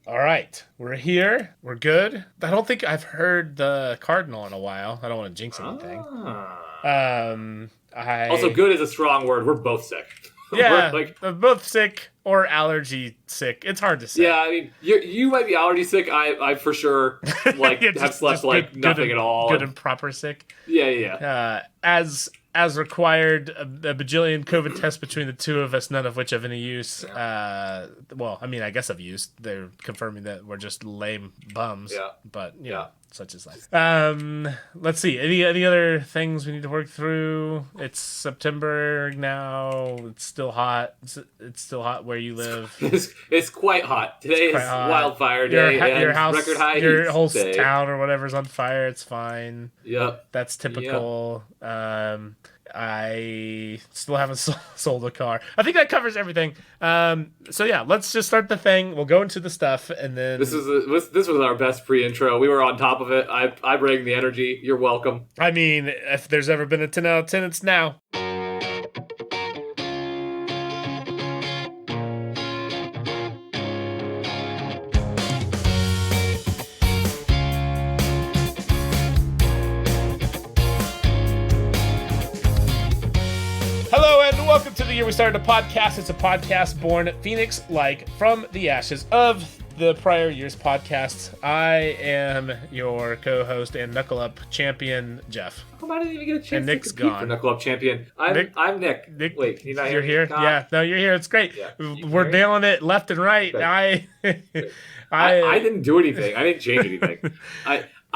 All right, we're here. We're good. I don't think I've heard the Cardinal in a while. I don't want to jinx anything. Ah. Also, I good is a strong word. We're both sick. We're Yeah, like, they're both sick or allergy sick. It's hard to say. yeah. I mean, you might be allergy sick. I for sure Yeah, have slept just like good nothing and at all. good And and proper sick. yeah, yeah, As required, a bajillion COVID tests between the two of us, none of which have any use. yeah, Well, I mean, I guess of use. They're confirming that we're just lame bums, yeah, but you know, yeah. such is life. Let's see. Any other things we need to work through? It's September now. It's still hot. It's still hot where you live. It's quite hot. Today Quite is hot. wildfire day Your and house, record high your heat whole day. town or whatever's on fire. It's fine. Yep, That's yep. typical. I still haven't sold a car. I think that covers everything. So yeah, let's just start the thing. We'll go into the stuff, and This then this was our best pre-intro. We were on top of it. I bring the energy. You're welcome. I mean, if there's ever been a 10 out of 10, it's now. Hello and welcome to the year we started a podcast. It's a podcast born Phoenix-like from the ashes of the prior year's podcasts. I am your co-host and Knuckle Up champion, Jeff. How come I didn't even get a chance And to Nick's compete for gone. Knuckle Up Champion? I'm Nick. Nick, Wait, can you not hear you're me? here? God. Yeah, no, you're here. It's great. Yeah. You We're hear me? nailing it left and right. Good. I, I didn't do anything. I didn't change anything.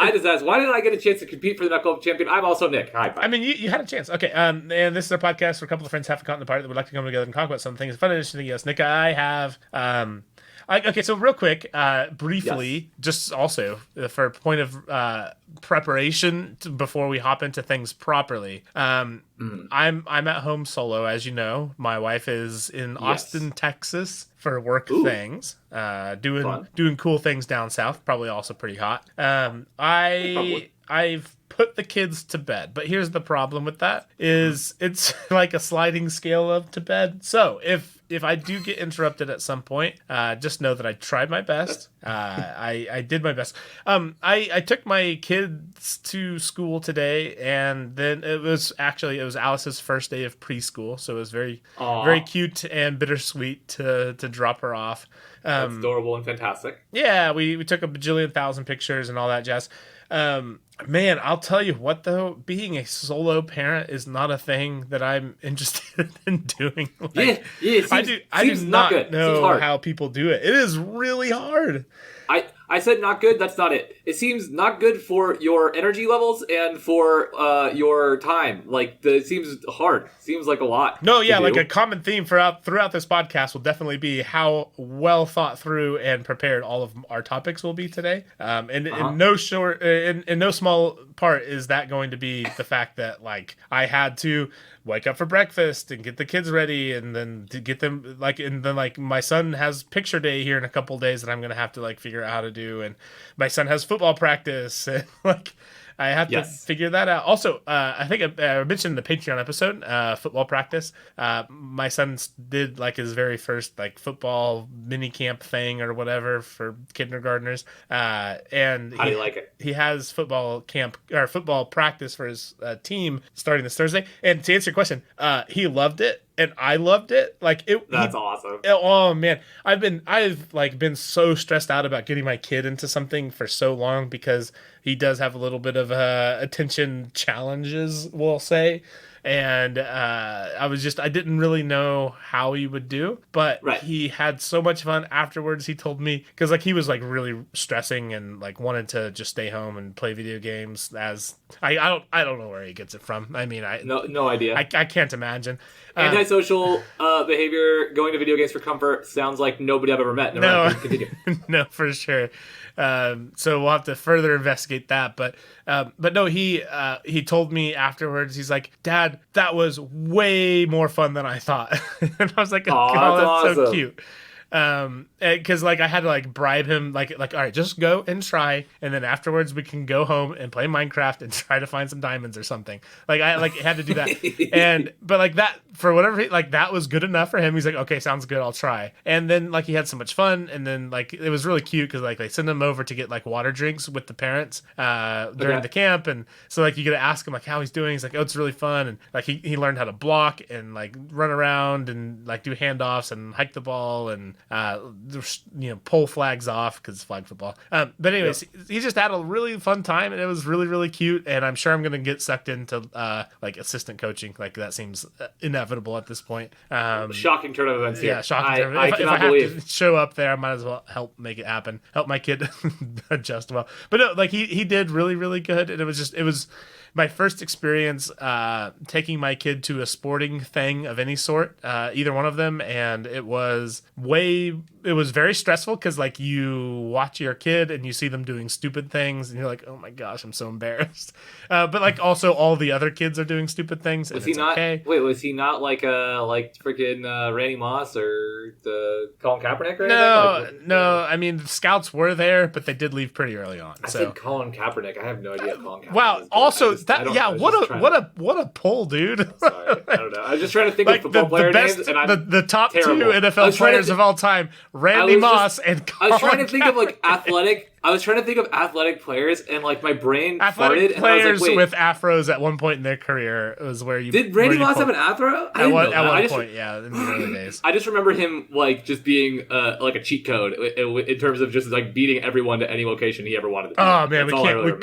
I just asked, why didn't I get a chance to compete for the Knuckle Up Champion? I'm also Nick. Hi. Bye. I mean, you had a chance. Okay, and this is our podcast where a couple of friends have a continent apart that would like to come together and talk about something. It's fun and interesting. Yes, Nick, I have. Okay, so real quick, briefly, Yes. just also for a point of preparation before we hop into things properly. I'm at home solo, as you know. My wife is in Austin, Texas for work Ooh. things, doing Fun. doing cool things down south. Probably also pretty hot. Probably. I've put the kids to bed, but here's the problem with that is it's like a sliding scale of to bed. So if I do get interrupted at some point, just know that I tried my best. I did my best. I took my kids to school today, and then it was Alice's first day of preschool, so it was very Aw. very cute and bittersweet to drop her off. That's adorable and fantastic. Yeah, we took a bajillion thousand pictures and all that jazz. Man, I'll tell you what though, being a solo parent is not a thing that I'm interested in doing. Like, Yeah, it I do seems not good. It seems know hard. how people do it. It is really hard. I said not good. That's not it. It seems not good for your energy levels and for your time. It seems hard. Seems like a lot. No, yeah, to like do. a common theme throughout this podcast will definitely be how well thought through and prepared all of our topics will be today. And in no small part is that going to be the fact that like I had to wake up for breakfast and get the kids ready and then to get them my son has picture day here in a couple days that I'm gonna have to like figure out how to do, and my son has football practice and like I have to figure that out. Also, I think I mentioned in the Patreon episode, football practice. My son did like his very first like football mini camp thing or whatever for kindergartners. And How do you like it? He has football camp or football practice for his team starting this Thursday. And to answer your question, he loved it. And I loved it. That's awesome. Oh man, I've been so stressed out about getting my kid into something for so long because he does have a little bit of attention challenges, we'll say. And I didn't really know how he would do, but he had so much fun afterwards. He told me because like he was like really stressing and like wanted to just stay home and play video games. As I don't know where he gets it from. I mean, no idea. I can't imagine. Antisocial behavior, going to video games for comfort sounds like nobody I've ever met. No, Continue. no, for sure. So we'll have to further investigate that. But no, he told me afterwards. He's like, "Dad, that was way more fun than I thought." And I was like, "Oh, Aw, that's so awesome. cute." Because like I had to like bribe him, like all right, just go and try, and then afterwards we can go home and play Minecraft and try to find some diamonds or something. Like I like had to do that, and but like that for whatever like that was good enough for him. He's like, okay, sounds good, I'll try. And then like he had so much fun, and then like it was really cute because like they send him over to get like water drinks with the parents during the camp, and so like you get to ask him like how he's doing. He's like, oh, it's really fun, and like he learned how to block and like run around and like do handoffs and hike the ball and pull flags off because it's flag football. But anyways, he just had a really fun time, and it was really really cute. And I'm sure I'm gonna get sucked into like assistant coaching. Like that seems inevitable at this point. Shocking turn of events here. Yeah, shocking turn. If I have to show up there, I might as well help make it happen. Help my kid adjust well. But no, like he did really really good, and it was my first experience taking my kid to a sporting thing of any sort, either one of them, and it was very stressful because like you watch your kid and you see them doing stupid things and you're like, oh my gosh, I'm so embarrassed. But like also all the other kids are doing stupid things. Was he not? Okay. Wait, was he not like freaking Randy Moss or the Colin Kaepernick? Or No. I mean, the scouts were there, but they did leave pretty early on. I said Colin Kaepernick. I have no idea Colin Kaepernick. Wow. Also, what a pull, dude. Sorry, I don't know. I was just trying to think of football player names, and I'm the top terrible. 2 NFL players of all time, Randy Moss and Colin I was trying to think of like Kaepernick. athletic players, and like my brain athletic farted, players and I was like, wait, with afros at one point in their career was where you did Randy Moss have an afro? At one point, yeah, in the early days. I just remember him like just being like a cheat code in terms of just like beating everyone to any location he ever wanted to. Oh man,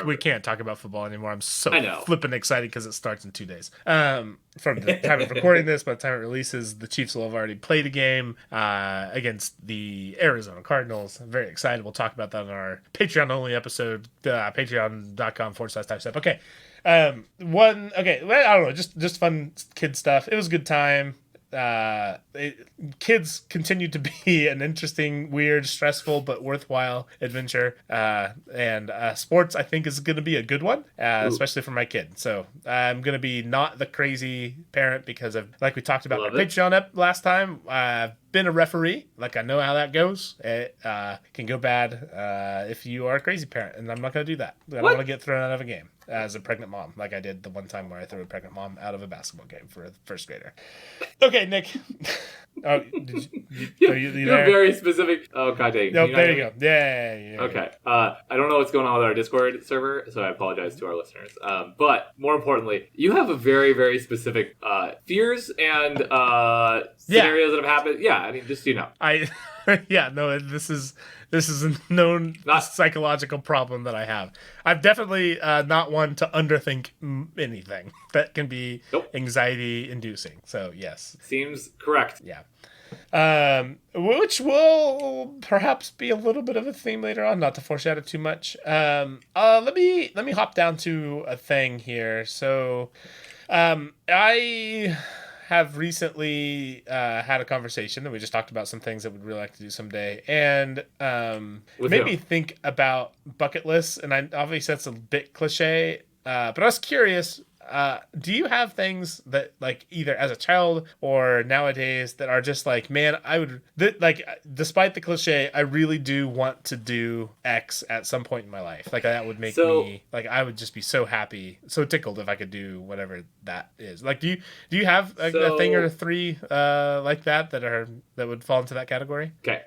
we can't talk about football anymore. I'm so flipping excited because it starts in 2 days. From the time of recording this, by the time it releases, the Chiefs will have already played a game against the Arizona Cardinals. I'm very excited. We'll talk about that in our Patreon-only episode, patreon.com/TypeStep. Okay. I don't know, just fun kid stuff. It was a good time. Kids continue to be an interesting, weird, stressful, but worthwhile adventure. And sports, I think, is going to be a good one, especially for my kid. So I'm going to be not the crazy parent because of, like we talked about in Patreon last time, I've been a referee. Like, I know how that goes. It can go bad if you are a crazy parent, and I'm not going to do that. I don't want to get thrown out of a game as a pregnant mom, like I did the one time where I threw a pregnant mom out of a basketball game for a first grader. Okay, Nick. Oh, are you You're very specific. Oh, god dang. Nope, there you go. Yeah. Okay. I don't know what's going on with our Discord server, so I apologize to our listeners. But more importantly, you have a very, very specific fears and scenarios that have happened. Yeah, I mean, just This is a known psychological problem that I have. I'm definitely not one to underthink anything that can be anxiety-inducing. So, yes. Seems correct. Yeah. Which will perhaps be a little bit of a theme later on, not to foreshadow too much. Let me hop down to a thing here. So, I have recently had a conversation that we just talked about some things that we'd really like to do someday, and made me think about bucket lists. And obviously that's a bit cliche, but I was curious. Do you have things that, like, either as a child or nowadays that are just like, man, despite the cliche, I really do want to do X at some point in my life. Like, that would make me, like, I would just be so happy, so tickled if I could do whatever that is. Like, do you have a thing or three like that would fall into that category? Okay.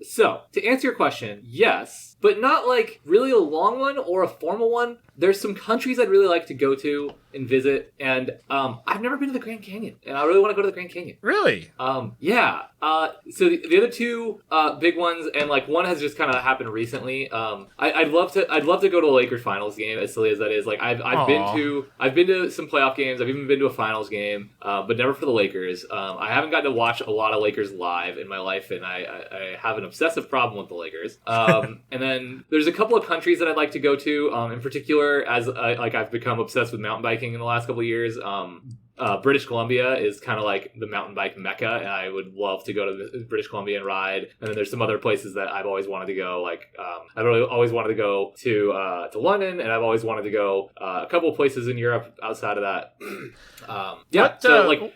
So to answer your question, yes, but not like really a long one or a formal one. There's some countries I'd really like to go to and visit, and I've never been to the Grand Canyon, and I really want to go to the Grand Canyon. Really? Yeah. So the other two big ones, and like one has just kind of happened recently. I'd love to go to a Lakers finals game, as silly as that is. Like I've been to some playoff games. I've even been to a finals game, but never for the Lakers. I haven't gotten to watch a lot of Lakers live in my life, and I have an obsessive problem with the Lakers. And then there's a couple of countries that I'd like to go to, in particular, as I've become obsessed with mountain biking in the last couple of years. British Columbia is kind of like the mountain bike mecca, and I would love to go to British Columbia and ride. And then there's some other places that I've always wanted to go. Like I've really always wanted to go to London, and I've always wanted to go a couple of places in Europe outside of that.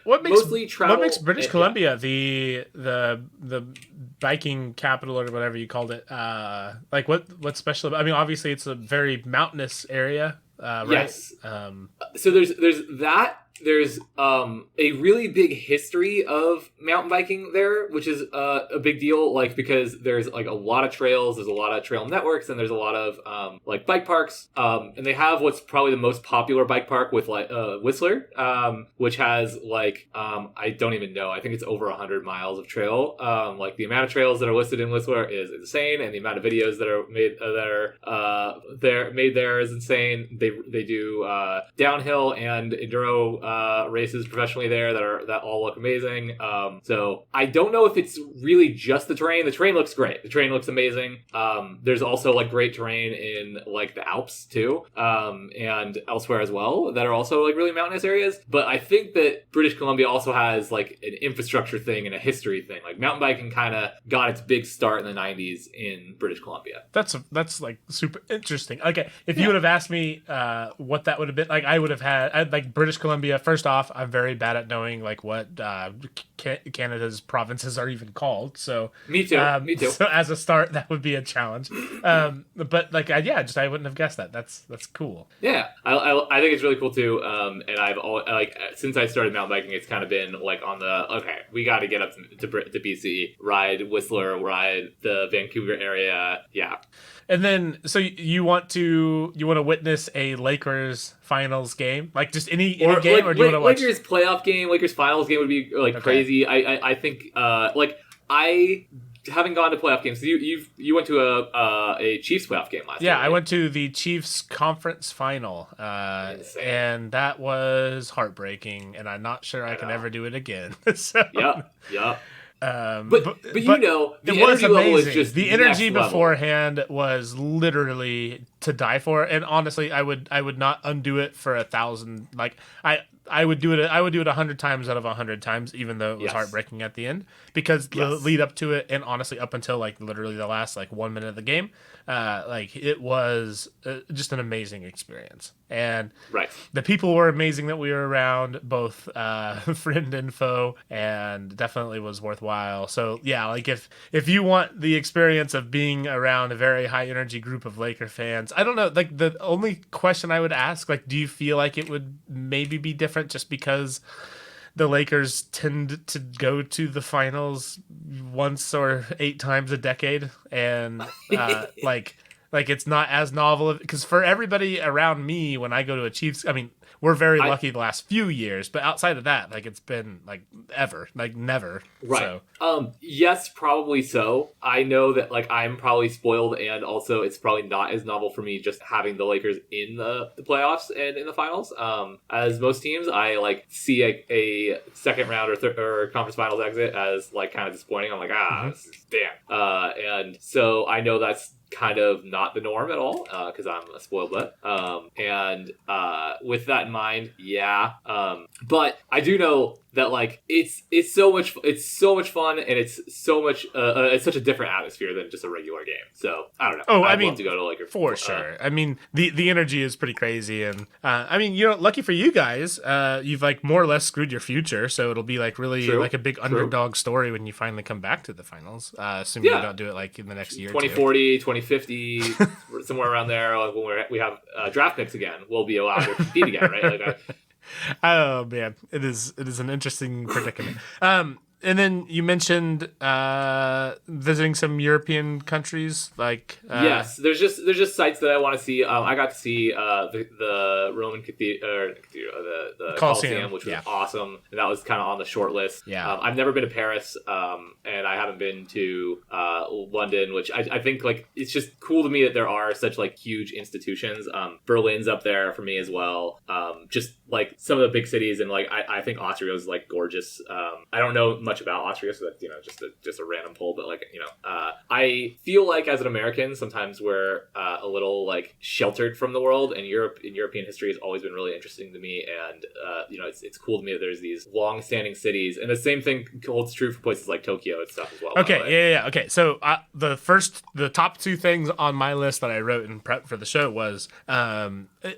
What makes British Columbia the biking capital or whatever you called it? Like what's special about? I mean, obviously it's a very mountainous area, right? Yes. So there's that. There's a really big history of mountain biking there, which is a big deal, like because there's like a lot of trails, there's a lot of trail networks, and there's a lot of like bike parks. And they have what's probably the most popular bike park with like Whistler, which has like I don't even know. I think it's over 100 miles of trail. Like the amount of trails that are listed in Whistler is insane, and the amount of videos that are made there is insane. They do downhill and enduro races professionally there that all look amazing. So I don't know if it's really just the terrain. The terrain looks great. The terrain looks amazing. There's also like great terrain in like the Alps too, and elsewhere as well that are also like really mountainous areas. But I think that British Columbia also has like an infrastructure thing and a history thing. Like mountain biking kind of got its big start in the 90s in British Columbia. That's like super interesting. Okay, if you would have asked me what that would have been, like I'd like British Columbia. First off, I'm very bad at knowing like what Canada's provinces are even called. So me too. So as a start, that would be a challenge. But like, I wouldn't have guessed that. That's cool. Yeah, I think it's really cool too. And I've since I started mountain biking, it's kind of been like on the we got to get up to BC, ride Whistler, ride the Vancouver area. Yeah. And then, so you want to witness a Lakers finals game, like just any game, like, or do you want to watch Lakers playoff game? Lakers finals game would be like crazy. I think like I haven't gone to playoff games. So you went to a Chiefs playoff game last year. Yeah, right? I went to the Chiefs conference final, and that was heartbreaking. And I'm not sure I can ever do it again. So. Yep. But you know, the energy level is just the energy beforehand was literally to die for. And honestly, I would not undo it for 1,000. Like I would do it 100 times out of 100 times, even though it was heartbreaking at the end, because the lead up to it, and honestly up until like literally the last like 1 minute of the game, like it was just an amazing experience. And the people were amazing that we were around, both friend and foe, and definitely was worthwhile. So yeah, like if you want the experience of being around a very high energy group of Laker fans, I don't know, like the only question I would ask, like, do you feel like it would maybe be different just because the Lakers tend to go to the finals once or 8 times a decade, and like it's not as novel, because for everybody around me, when I go to a Chiefs, I mean, we're very lucky the last few years, but outside of that, like it's been like ever, like never. Right. So. Yes, probably so. I know that like I'm probably spoiled, and also it's probably not as novel for me just having the Lakers in the playoffs and in the finals. As most teams, I like see a second round or conference finals exit as like kind of disappointing. I'm like, this is damn. And so I know that's kind of not the norm at all, because I'm a spoiled butt. And with that in mind, but I do know that like it's so much fun, and it's so much it's such a different atmosphere than just a regular game. So I don't know. I'd love to go to Lakers for sure. I mean, the energy is pretty crazy, and I mean, you know, lucky for you guys, you've like more or less screwed your future, so it'll be like really like a big underdog story when you finally come back to the finals. Assuming you don't do it like in the next year. 2040, 2050, somewhere around there. Like when we have draft picks again, we'll be allowed to compete again, right? Like. Oh man, it is an interesting predicament. And then you mentioned visiting some European countries, like yes. There's just sites that I want to see. I got to see the Roman Cathedral, the Colosseum, which was awesome, and that was kind of on the short list. Yeah, I've never been to Paris, and I haven't been to London, which I think like it's just cool to me that there are such like huge institutions. Berlin's up there for me as well. Just like some of the big cities, and like I think Austria is like gorgeous. I don't know much much about Austria, so that's just a random poll. But like I feel like as an American, sometimes we're a little like sheltered from the world, and European history has always been really interesting to me, and it's cool to me that there's these long-standing cities, and the same thing holds true for places like Tokyo and stuff as well. Okay, yeah. Okay, so the top two things on my list that I wrote in prep for the show was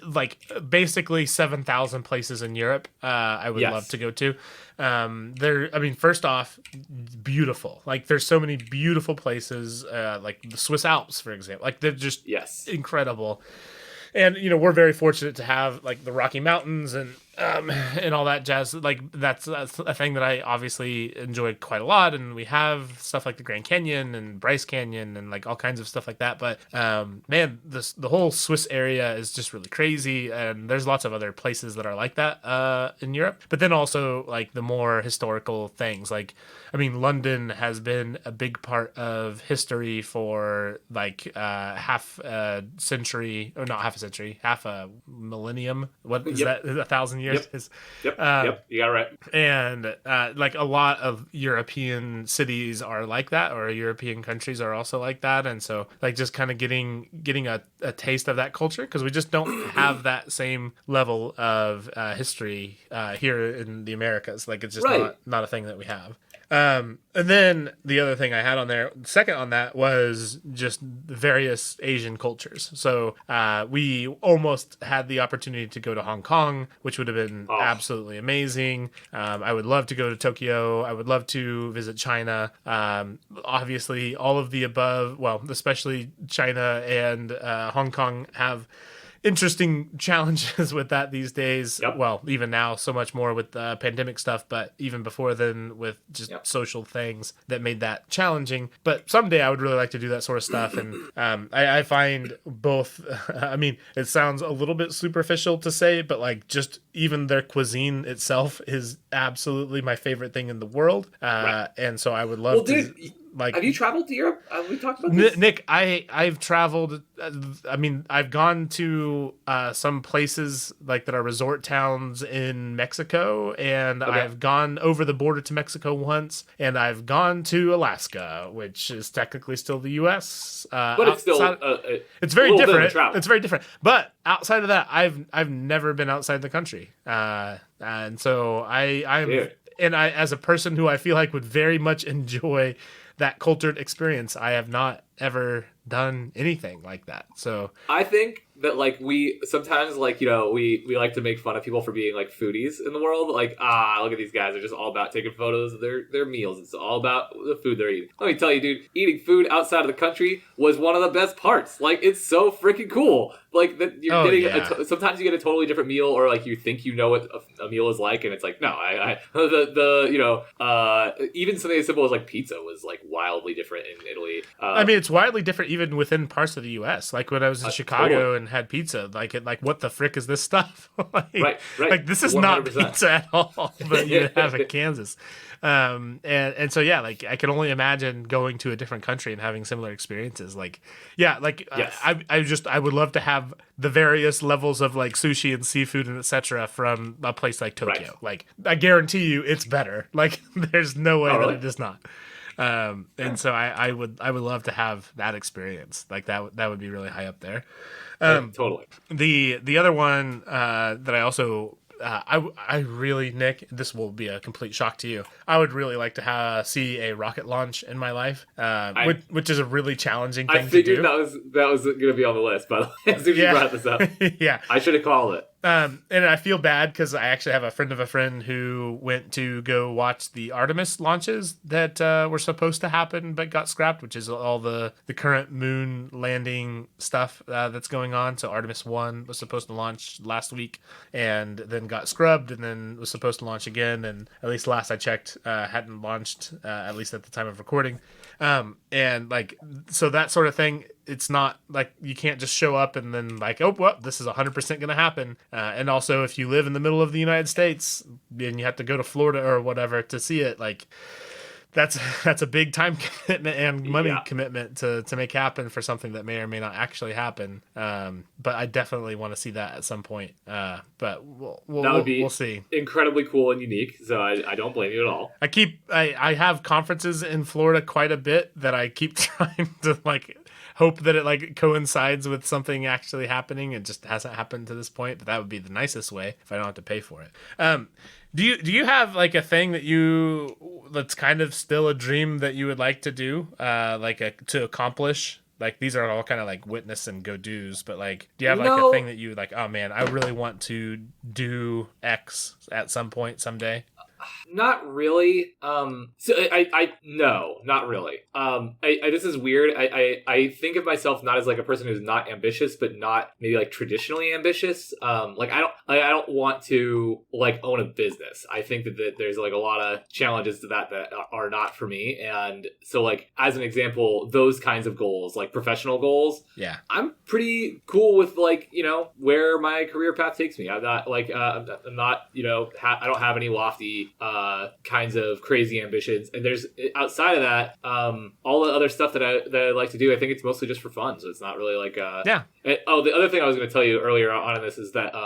like basically 7,000 places in Europe I would love to go to. First off, beautiful. Like there's so many beautiful places, like the Swiss Alps, for example. Like they're just incredible. And we're very fortunate to have like the Rocky Mountains and all that jazz. Like that's a thing that I obviously enjoy quite a lot. And we have stuff like the Grand Canyon and Bryce Canyon and like all kinds of stuff like that. But man, the whole Swiss area is just really crazy. And there's lots of other places that are like that in Europe. But then also like the more historical things. Like, I mean, London has been a big part of history for like half a century, or not half a century, half a millennium. What is that? 1,000 years? Yep. You got it right. And like a lot of European cities are like that, or European countries are also like that. And so like just kind of getting a taste of that culture, because we just don't have that same level of history here in the Americas. Like it's just not a thing that we have. And then the other thing I had on there, second on that, was just various Asian cultures. So we almost had the opportunity to go to Hong Kong, which would have been absolutely amazing. I would love to go to Tokyo. I would love to visit China. Obviously, all of the above, well, especially China and Hong Kong have interesting challenges with that these days. Well, even now, so much more with the pandemic stuff, but even before then with just social things that made that challenging. But someday I would really like to do that sort of stuff. And I find both, I mean, it sounds a little bit superficial to say, but like just even their cuisine itself is absolutely my favorite thing in the world. And so I would love to... Like, have you traveled to Europe? Have we talked about this? Nick, I've traveled. I mean, I've gone to some places like that are resort towns in Mexico, and I've gone over the border to Mexico once, and I've gone to Alaska, which is technically still the U.S. But it's still it's very different. It's very different. But outside of that, I've never been outside the country, and so I'm as a person who I feel like would very much enjoy that cultured experience, I have not ever done anything like that. So I think that like we sometimes like we like to make fun of people for being like foodies in the world. Like look at these guys, they're just all about taking photos of their meals. It's all about the food they're eating. Let me tell you, dude, eating food outside of the country was one of the best parts. Like it's so freaking cool. Like that you're getting sometimes you get a totally different meal, or like you think you know what a meal is like, and it's like no, even something as simple as like pizza was like wildly different in Italy. I mean, it's widely different even within parts of the U.S. Like when I was in Chicago and had pizza, like what the frick is this stuff? Right. Like this is 100%. Not pizza at all, but you have in Kansas. And so like I can only imagine going to a different country and having similar experiences. Like I would love to have the various levels of like sushi and seafood and etc. from a place like Tokyo. Right. Like I guarantee you, it's better. Like there's no way that it is not. And so I would love to have that experience. Like that would be really high up there. Totally. The other one that I also I really, Nick, this will be a complete shock to you. I would really like to see a rocket launch in my life, which is a really challenging thing to do. I figured that was going to be on the list, by the way, as soon as you brought this up. Yeah. I should have called it. And I feel bad because I actually have a friend of a friend who went to go watch the Artemis launches that were supposed to happen but got scrapped, which is all the current moon landing stuff that's going on. So Artemis 1 was supposed to launch last week and then got scrubbed and then was supposed to launch again. And at least last I checked, hadn't launched, at least at the time of recording. And like, so that sort of thing, it's not like you can't just show up and then like, oh, well, this is 100% going to happen. And also if you live in the middle of the United States and you have to go to Florida or whatever to see it, like that's a big time commitment and money Yeah. commitment to make happen for something that may or may not actually happen. But I definitely want to see that at some point. But we'll see. Incredibly cool and unique. So I don't blame you at all. I have conferences in Florida quite a bit that I keep trying to like hope that it like coincides with something actually happening. It just hasn't happened to this point, but that would be the nicest way if I don't have to pay for it. Do you have like a thing that's kind of still a dream that you would like to do, to accomplish? Like these are all kind of like witness and go do's, but like, do you have like a thing that you would like? Oh man, I really want to do X at some point someday. Not really. So no, not really. This is weird. I think of myself not as like a person who's not ambitious, but not maybe like traditionally ambitious. Like I don't want to like own a business. I think that there's like a lot of challenges to that are not for me. And so like, as an example, those kinds of goals, like professional goals, yeah, I'm pretty cool with like, where my career path takes me. I'm not like, I'm not, I don't have any lofty, kinds of crazy ambitions, and there's outside of that, all the other stuff that I like to do, I think it's mostly just for fun, so it's not really like yeah. the other thing I was going to tell you earlier on in this is that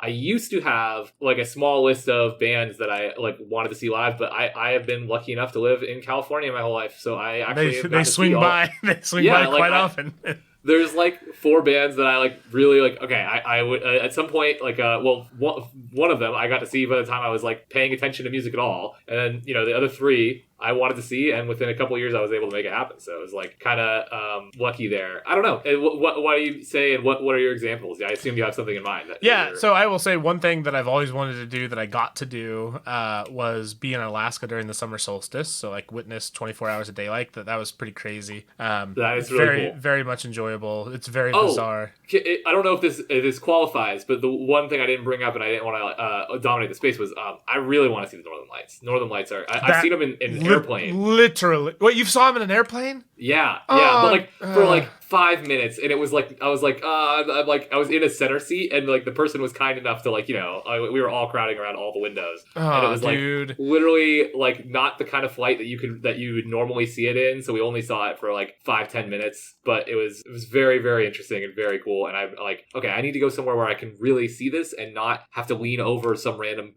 I used to have like a small list of bands that I like wanted to see live, but I have been lucky enough to live in California my whole life, so I actually they swing by quite often. There's like 4 bands that I like really like. Okay, I would at some point like one of them I got to see by the time I was like paying attention to music at all, and then the other 3 I wanted to see, and within a couple of years I was able to make it happen. So it was like kind of lucky there. I don't know. What do you say, and what are your examples? I assume you have something in mind. So I will say one thing that I've always wanted to do that I got to do was be in Alaska during the summer solstice. So like witness 24 hours of daylight. That was pretty crazy. That is really very cool. Very much enjoyable. It's very bizarre. I don't know if this qualifies, but the one thing I didn't bring up and I didn't want to dominate the space was I really want to see the Northern Lights. Northern Lights I've seen them in airplane. Literally. What, you saw him in an airplane? Yeah, but like for like 5 minutes, and it was like I was like I was in a center seat, and like the person was kind enough to like we were all crowding around all the windows, and it was like literally like not the kind of flight that you would normally see it in, so we only saw it for like 5-10 minutes, but it was very, very interesting and very cool, and I'm like, okay, I need to go somewhere where I can really see this and not have to lean over some random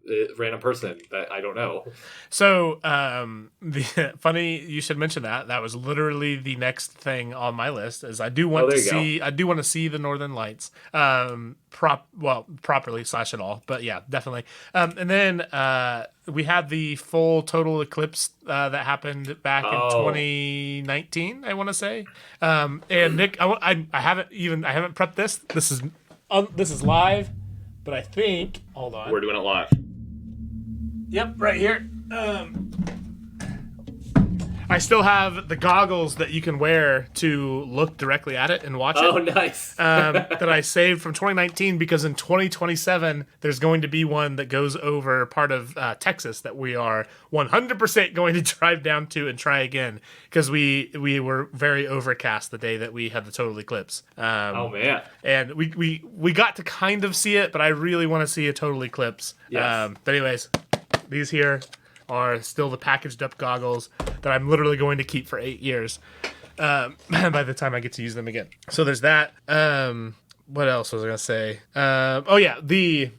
person that I don't know. So funny you should mention that. That was literally the next thing on my list. Is I do want to see the Northern Lights, properly / at all. But yeah, definitely. And then we had the full total eclipse that happened back in 2019. I want to say. And Nick, I haven't prepped this. This is live, but I think hold on. We're doing it live. Yep, right here. I still have the goggles that you can wear to look directly at it and watch it. Oh, nice. That I saved from 2019 because in 2027, there's going to be one that goes over part of Texas that we are 100% going to drive down to and try again because we were very overcast the day that we had the total eclipse. Oh, man. And we got to kind of see it, but I really want to see a total eclipse. Yes. But anyways, these here are still the packaged up goggles that I'm literally going to keep for 8 years by the time I get to use them again. So there's that. What else was I going to say? The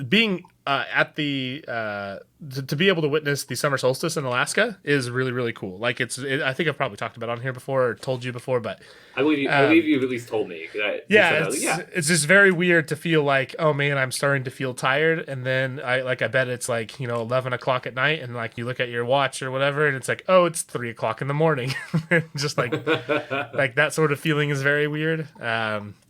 being at the to be able to witness the summer solstice in Alaska is really, really cool. Like I think I've probably talked about it on here before or told you before, but I believe you've at least told me. It's just very weird to feel like, oh man, I'm starting to feel tired, and then I bet it's like 11 o'clock at night, and like you look at your watch or whatever, and it's like, oh, it's 3 o'clock in the morning. Just like like that sort of feeling is very weird.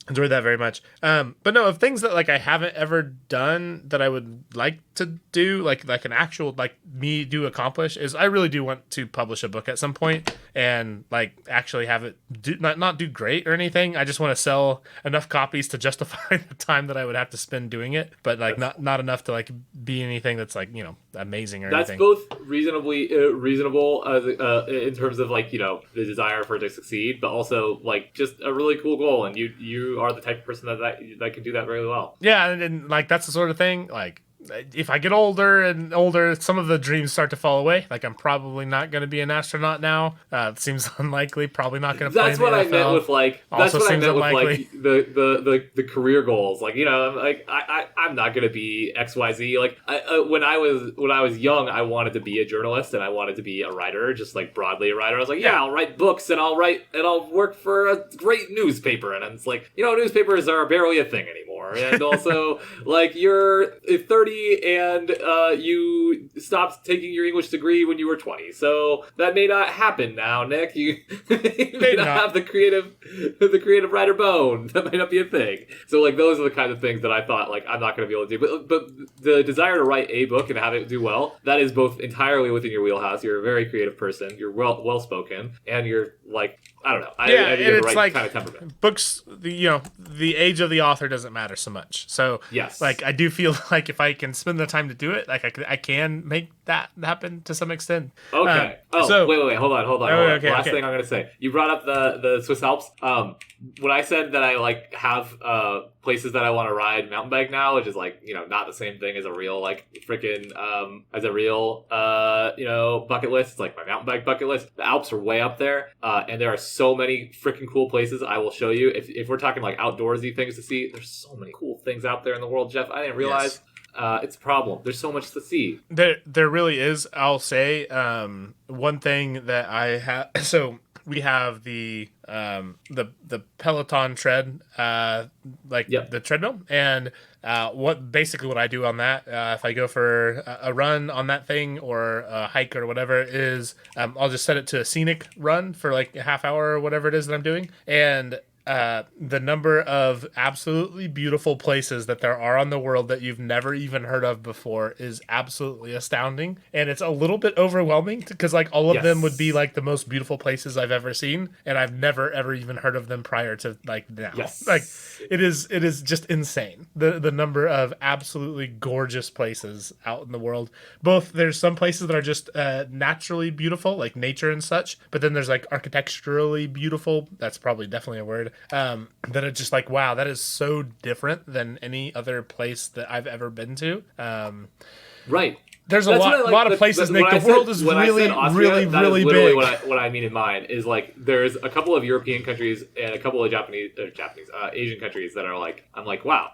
Enjoyed that very much. But no, of things that like I haven't ever done that I would like to do, like an actual like me do accomplish, is I really do want to publish a book at some point and like actually have it not do great or anything. I just want to sell enough copies to justify the time that I would have to spend doing it, but like not enough to like be anything that's like amazing or anything. That's both reasonably reasonable in terms of like the desire for it to succeed, but also like just a really cool goal, and you are the type of person that can do that very well. Yeah, and like that's the sort of thing like if I get older and older, some of the dreams start to fall away. Like I'm probably not going to be an astronaut now. It seems unlikely. Probably not going to play in the NFL. That's what I meant with like. That's Also what I seems meant with unlikely. like the career goals. Like, you know, like I'm not going to be XYZ. Like when I was young, I wanted to be a journalist and I wanted to be a writer, just like broadly a writer. I was like, yeah, I'll write books and I'll work for a great newspaper. And it's like, you know, newspapers are barely a thing anymore. And also, like, you're 30 and you stopped taking your English degree when you were 20. So that may not happen now, Nick. You may not have the creative writer bone. That might not be a thing. So, like, those are the kind of things that I thought, like, I'm not going to be able to do. But the desire to write a book and have it do well, that is both entirely within your wheelhouse. You're a very creative person. You're well spoken, and you're like, I don't know. I think you have the right like kind of temperament. Books, the age of the author doesn't matter so much. So yes, like I do feel like if I can spend the time to do it, like I can make that happen to some extent. Okay. Wait, hold on. Okay, Last thing I'm gonna say. You brought up the Swiss Alps. When I said that I like have places that I want to ride mountain bike now, which is like, you know, not the same thing as a real like freaking bucket list. It's like my mountain bike bucket list. The Alps are way up there, and there are so many freaking cool places I will show you. If we're talking like outdoorsy things to see, there's so many cool things out there in the world, Jeff. I didn't realize. Yes. It's a problem. There's so much to see. There really is. I'll say one thing that I have. So we have the Peloton tread, the treadmill, and what I do on that, if I go for a run on that thing or a hike or whatever, is I'll just set it to a scenic run for like a half hour or whatever it is that I'm doing, and the number of absolutely beautiful places that there are on the world that you've never even heard of before is absolutely astounding. And it's a little bit overwhelming because like all of them would be like the most beautiful places I've ever seen. And I've never, ever even heard of them prior to like now. Yes. Like it is just insane. The number of absolutely gorgeous places out in the world. Both there's some places that are just naturally beautiful, like nature and such. But then there's like architecturally beautiful. That's probably definitely a word. That are just like, wow, that is so different than any other place that I've ever been to. Right. There's a lot of places, Nick. The world is really, really, really big. What I mean in mind is like there's a couple of European countries and a couple of Asian countries that are like, I'm like, wow,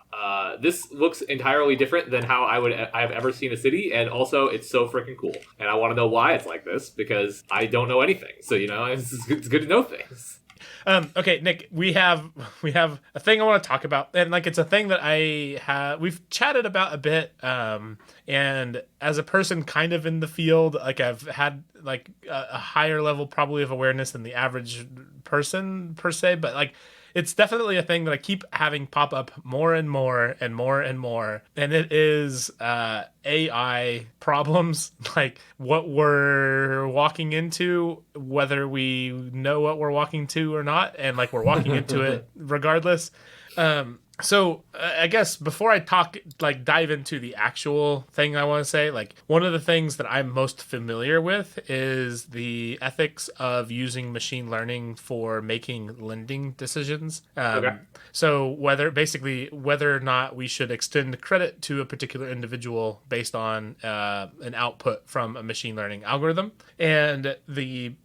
this looks entirely different than how I've ever seen a city, and also it's so freaking cool, and I want to know why it's like this because I don't know anything. So it's good to know things. Okay, Nick, we have a thing I want to talk about, and like it's a thing that we've chatted about a bit, and as a person kind of in the field, like I've had like a higher level probably of awareness than the average person per se, but like it's definitely a thing that I keep having pop up more and more and more and more. And it is AI problems, like what we're walking into, whether we know what we're walking to or not. And like we're walking into it regardless. So I guess before I dive into the actual thing I want to say, like one of the things that I'm most familiar with is the ethics of using machine learning for making lending decisions. Okay. So whether or not we should extend credit to a particular individual based on an output from a machine learning algorithm. And the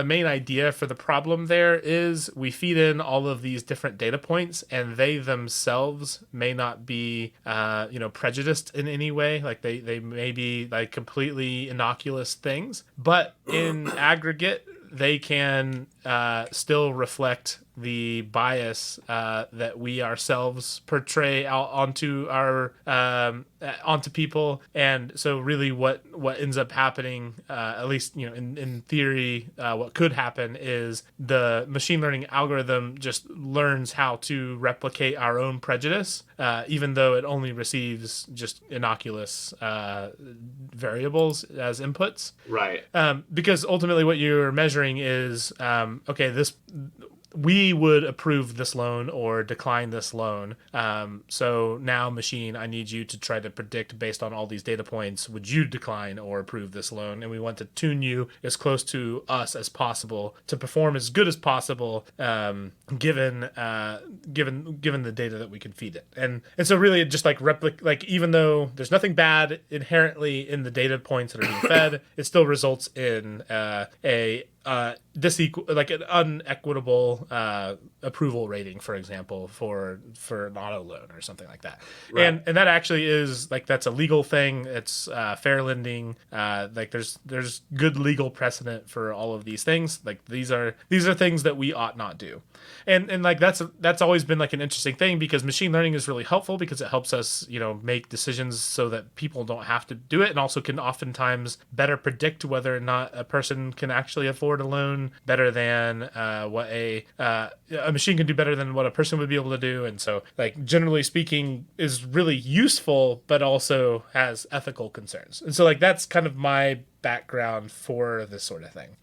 main idea for the problem there is we feed in all of these different data points, and they themselves may not be prejudiced in any way. Like they may be like completely innocuous things, but in aggregate they can still reflect the bias that we ourselves portray out onto onto people. And so really what ends up happening, at least in theory, what could happen is the machine learning algorithm just learns how to replicate our own prejudice, even though it only receives just innocuous variables as inputs. Right. Because ultimately what you're measuring is we would approve this loan or decline this loan. So now, machine, I need you to try to predict based on all these data points, would you decline or approve this loan? And we want to tune you as close to us as possible to perform as good as possible, given the data that we can feed it. And so really, it just like even though there's nothing bad inherently in the data points that are being fed, it still results in an unequitable approval rating, for example, for an auto loan or something like that. Right. And that actually is like, that's a legal thing. It's fair lending. Like there's good legal precedent for all of these things. Like these are things that we ought not do. And like that's always been like an interesting thing, because machine learning is really helpful because it helps us, make decisions so that people don't have to do it, and also can oftentimes better predict whether or not a person can actually afford a loan better than what a machine can do better than what a person would be able to do. And so, like, generally speaking, is really useful, but also has ethical concerns. And so, like, that's kind of my background for this sort of thing.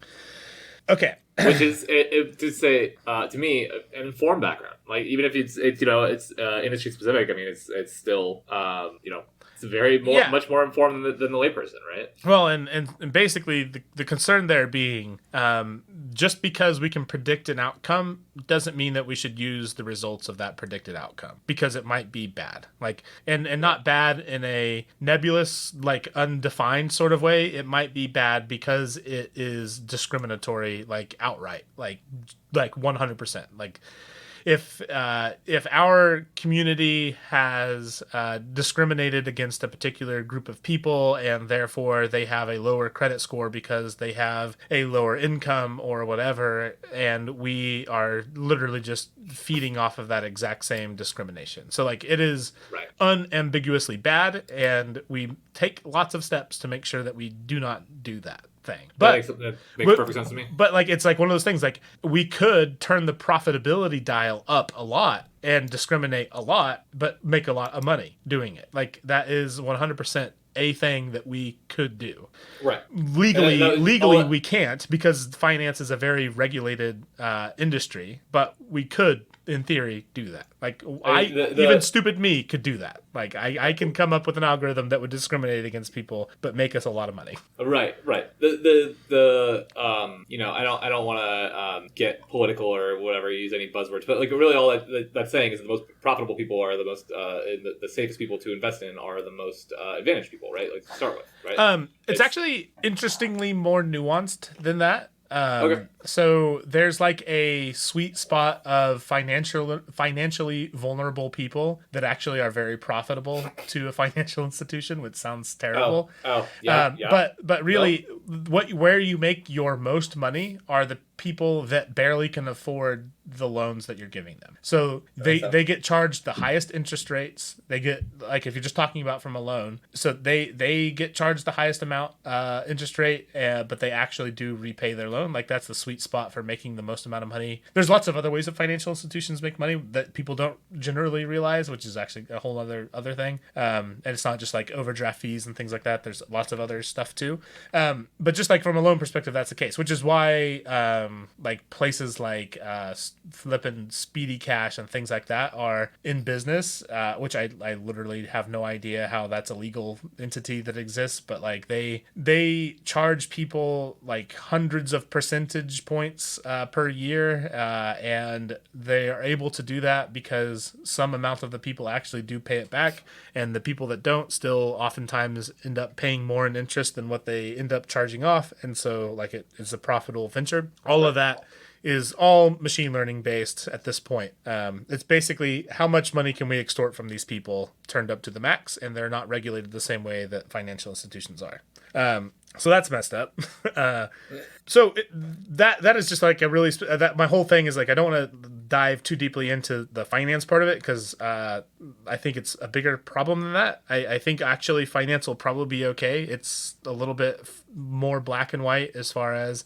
Okay. Which is, to say, to me, an informed background. Like, even if it's industry specific, I mean, it's still, it's very much more informed than the layperson, right? Well, and basically the concern there being, just because we can predict an outcome doesn't mean that we should use the results of that predicted outcome, because it might be bad. Like, and not bad in a nebulous, like, undefined sort of way. It might be bad because it is discriminatory, like, outright, like 100%. Like, if our community has discriminated against a particular group of people, and therefore they have a lower credit score because they have a lower income or whatever, and we are literally just feeding off of that exact same discrimination. So, like, it is unambiguously bad, and we take lots of steps to make sure that we do not do that thing. But that makes perfect sense to me. But like, it's like one of those things, like, we could turn the profitability dial up a lot and discriminate a lot, but make a lot of money doing it. Like, that is 100% a thing that we could do. Right. Legally we can't, because finance is a very regulated industry, but we could, in theory, do that. Like, even stupid me could do that. Like, I can come up with an algorithm that would discriminate against people but make us a lot of money. Right. I don't want to get political or whatever, use any buzzwords, but like, really all that's saying is the most profitable people are the most the safest people to invest in are the most advantaged people, right? Like, to start with, right? It's actually interestingly more nuanced than that. Okay. So there's like a sweet spot of financially vulnerable people that actually are very profitable to a financial institution, which sounds terrible. Yeah. But really, where you make your most money are the people that barely can afford the loans that you're giving them. So they get charged the highest interest rates. They get, like, if you're just talking about from a loan, so they get charged the highest amount interest rate, but they actually do repay their loan. Like, that's the sweet spot for making the most amount of money. There's lots of other ways that financial institutions make money that people don't generally realize, which is actually a whole other thing. And it's not just like overdraft fees and things like that. There's lots of other stuff too. But just like from a loan perspective, that's the case, which is why like places like flipping Speedy Cash and things like that are in business, which I literally have no idea how that's a legal entity that exists, but like they charge people like hundreds of percentage points per year, and they are able to do that because some amount of the people actually do pay it back, and the people that don't still oftentimes end up paying more in interest than what they end up charging off, and so like it's a profitable venture. All of that is all machine learning based at this point. It's basically how much money can we extort from these people turned up to the max, and they're not regulated the same way that financial institutions are. So that's messed up. That is just like a really that my whole thing is like, I don't want to dive too deeply into the finance part of it, because I think it's a bigger problem than that. I think actually finance will probably be okay. It's a little bit more black and white as far as,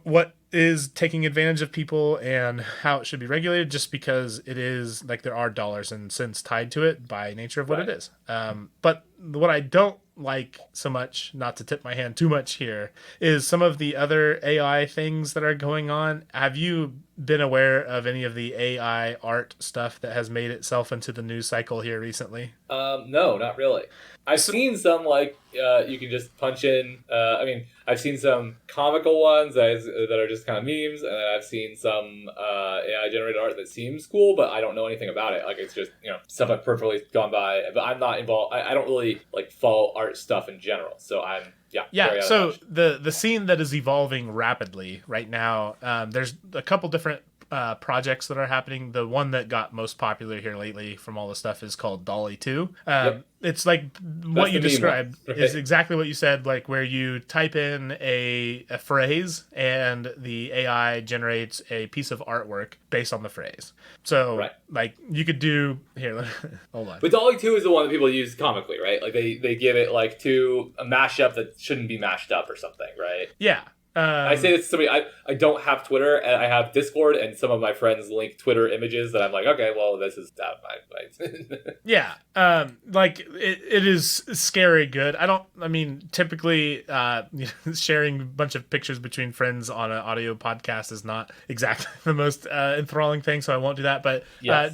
what is taking advantage of people and how it should be regulated, just because it is like there are dollars and cents tied to it by nature of what it is. But what I don't like so much, not to tip my hand too much here, is some of the other AI things that are going on. Have you been aware of any of the AI art stuff that has made itself into the news cycle here recently? No, not really. I've seen some you can just punch in. I've seen some comical ones that are just kind of memes, and then I've seen some AI generated art that seems cool, but I don't know anything about it. Like it's just stuff I've perfectly gone by, but I'm not involved. I don't really like follow art stuff in general, so I'm. Yeah. So the scene that is evolving rapidly right now, there's a couple different projects that are happening. The one that got most popular here lately from all the stuff is called Dolly 2. It's like what you described is exactly what you said, like where you type in a phrase and the AI generates a piece of artwork based on the phrase. So like you could do here. Hold on. But Dolly 2 is the one that people use comically, right? Like they give it like to a mashup that shouldn't be mashed up or something, right? Yeah. I say this to somebody. I don't have Twitter, and I have Discord, and some of my friends link Twitter images that I'm like, okay, well, this is that. Yeah, like it is scary good. I mean, typically, sharing a bunch of pictures between friends on an audio podcast is not exactly the most enthralling thing, so I won't do that. But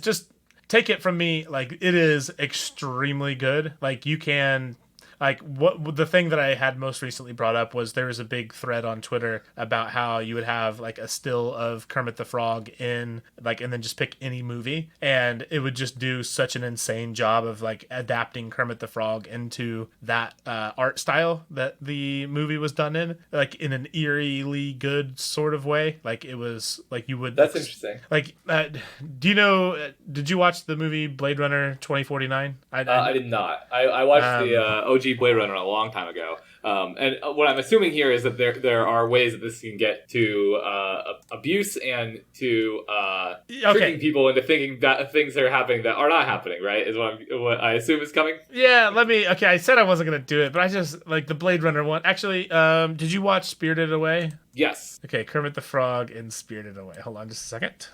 just take it from me, like it is extremely good. Like you can. Like what the thing that I had most recently brought up was there was a big thread on Twitter about how you would have like a still of Kermit the Frog in like and then just pick any movie and it would just do such an insane job of like adapting Kermit the Frog into that art style that the movie was done in, like in an eerily good sort of way. Like it was like you would. That's interesting. Like, do you know? Did you watch the movie Blade Runner 2049? I did not. I watched the OG Blade Runner a long time ago. And what I'm assuming here is that there are ways that this can get to abuse and to tricking people into thinking that things are happening that are not happening, right? Is what I assume is coming. Yeah, okay, I said I wasn't going to do it, but I just, like, the Blade Runner one. Actually, did you watch Spirited Away? Yes. Okay, Kermit the Frog in Spirited Away. Hold on just a second.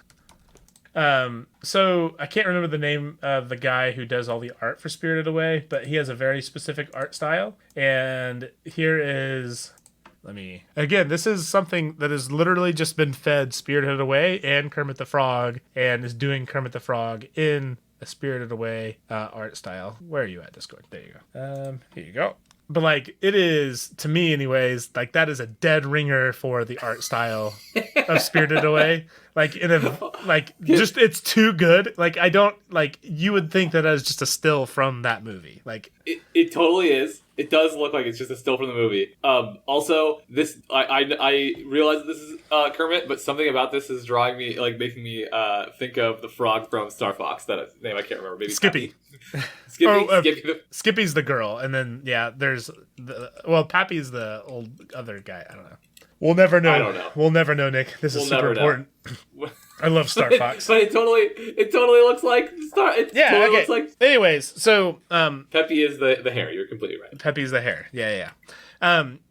So I can't remember the name of the guy who does all the art for Spirited Away, but he has a very specific art style. And here is, again, this is something that has literally just been fed Spirited Away and Kermit the Frog and is doing Kermit the Frog in a Spirited Away art style. Where are you at, Discord? There you go. Here you go. But, like, it is, to me anyways, like, that is a dead ringer for the art style of Spirited Away. Like, just, it's too good. Like, I don't, like, you would think that as just a still from that movie. Like, it totally is. It does look like it's just a still from the movie. Also, this, I realize that this is Kermit, but something about this is drawing me, like, making me think of the frog from Star Fox. That name I can't remember. Maybe Skippy. Skippy's the girl, and then there's Pappy's the old other guy. I don't know. We'll never know. I don't know. We'll never know, Nick. This is super important. I love Star Fox. But it totally looks like Star. Looks like. Anyways, so Peppy is the hair. You're completely right. Peppy's the hair. Yeah.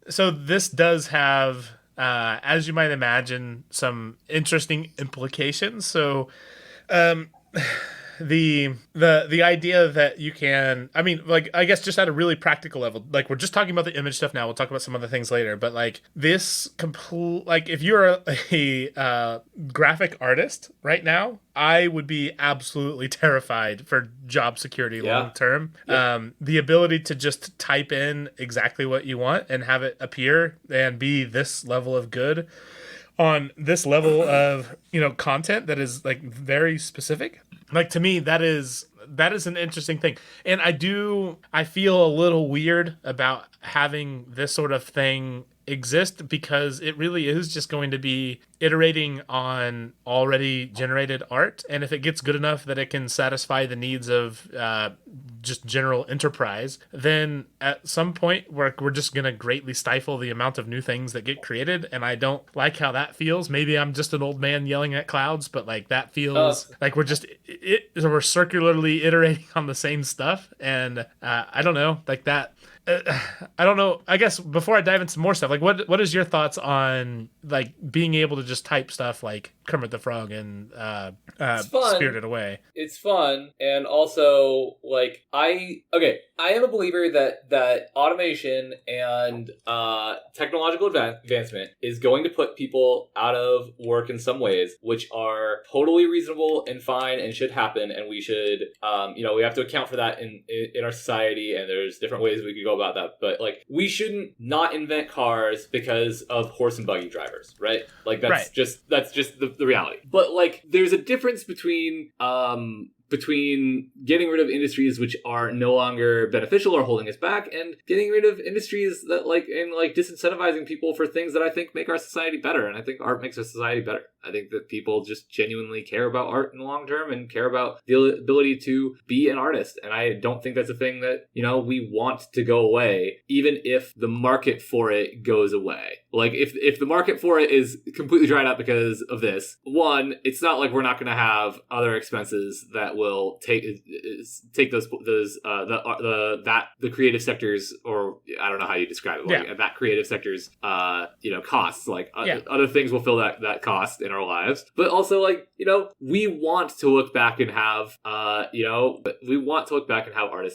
So this does have, as you might imagine, some interesting implications. So, the idea that you can, I mean, like, I guess just at a really practical level, like, we're just talking about the image stuff now, we'll talk about some other things later, but like this like if you're a graphic artist right now, I would be absolutely terrified for job security long term. The ability to just type in exactly what you want and have it appear and be this level of good on this level of content that is like very specific. Like, to me, that is an interesting thing. And I feel a little weird about having this sort of thing exist because it really is just going to be iterating on already generated art. And if it gets good enough that it can satisfy the needs of just general enterprise, then at some point we're just going to greatly stifle the amount of new things that get created. And I don't like how that feels. Maybe I'm just an old man yelling at clouds, but like that feels like we're just we're circularly iterating on the same stuff. And I don't know, like that. I don't know. I guess before I dive into more stuff, like what is your thoughts on like being able to just type stuff like Kermit the Frog and Spirited Away? It's fun, and also like I am a believer that automation and technological advancement is going to put people out of work in some ways, which are totally reasonable and fine and should happen, and we should we have to account for that in our society, and there's different ways we could go about that, but like we shouldn't not invent cars because of horse and buggy drivers, right? Like that's just the reality. But like there's a difference between getting rid of industries which are no longer beneficial or holding us back, and getting rid of industries that disincentivizing people for things that I think make our society better. And I think art makes our society better. I think that people just genuinely care about art in the long term and care about the ability to be an artist. And I don't think that's a thing that, we want to go away, even if the market for it goes away. Like if the market for it is completely dried up because of this, one, it's not like we're not going to have other expenses that will take the creative sectors, or I don't know how you describe it, that creative sector's costs. Like other things will fill that cost in our lives. But also we want to look back and have artists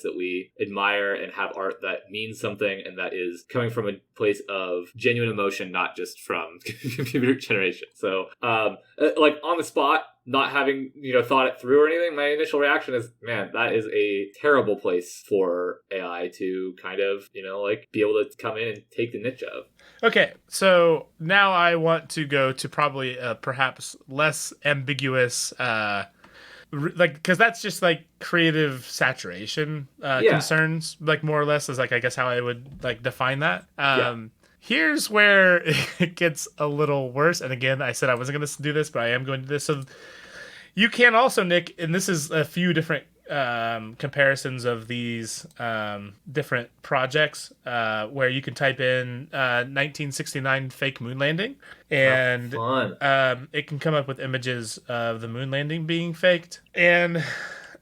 that we admire and have art that means something and that is coming from a place of genuine emotion, not just from computer generation. So on the spot, not having thought it through or anything, my initial reaction is, man, that is a terrible place for AI to kind of be able to come in and take the niche of. Okay, so now I want to go to probably perhaps less ambiguous because that's just like creative saturation concerns, like more or less is like I guess how I would like define that. Here's where it gets a little worse. And again, I said I wasn't going to do this, but I am going to do this. So you can also, Nick, and this is a few different comparisons of these different projects where you can type in 1969 fake moon landing, and it can come up with images of the moon landing being faked. And